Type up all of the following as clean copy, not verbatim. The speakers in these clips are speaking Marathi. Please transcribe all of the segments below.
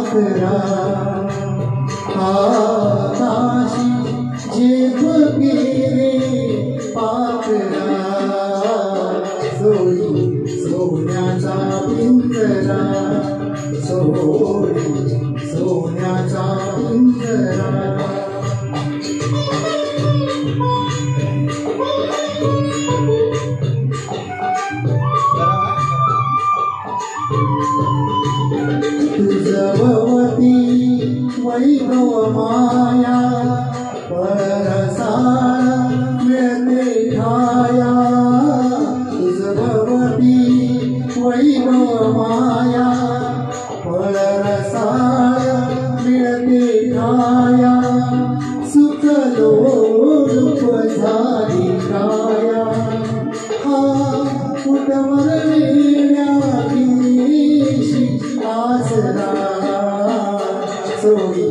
पाखरा आकाशी झेप गेले पाखरा सोडी सोन्याचा पिंजरा सोडी सोन्याचा पिंजरा तुझवती वैभव माया परसाळ मिळते ठाया तुझवती वैभव माया परसाळ मिळते ठाया सुख लोप झाली काया हा कुटवर आसरा सोडी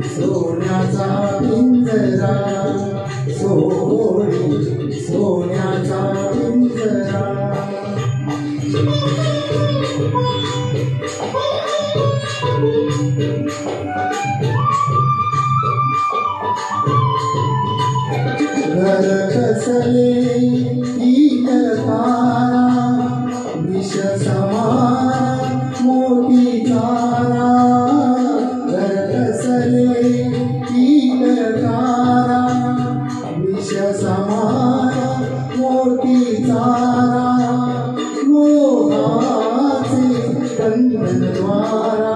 सोन्याचा पिंजरा सोडी सोन्याचा पिंजरा घर कसले इतर तारा विष समान मोठी तारा घर कसले इतर तारा विष समान मोठी तारा मोहाचे बंधन द्वारा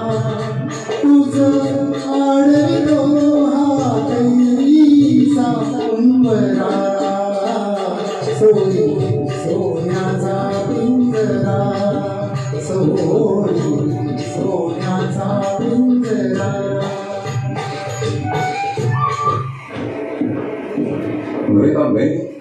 तुझं आडलो हा कैसा उंबरा सोडी सोन्याचा पिंजरा सोडी सोन्याचा पिंजरा Mereka baik.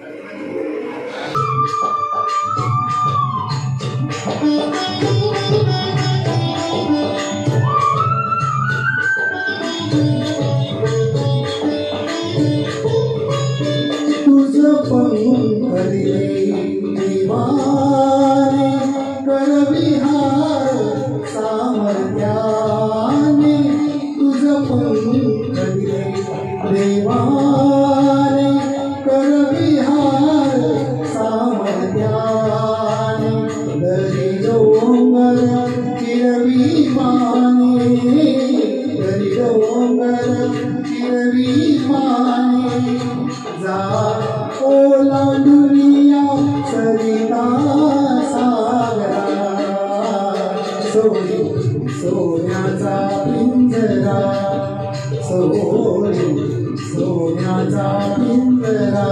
तुझं पंखले दिवाने करविहार सामर्थ्याने तुझं पंखले देवाने करविहार सामर्थ्याने दरी डोंगर किरवी माने दरी डोंगर किरवी माने जा ओलांडुनिया सरिता सागरा सोडी सोन्याचा पिंजरा सोडी सोन्याचा पिंजरा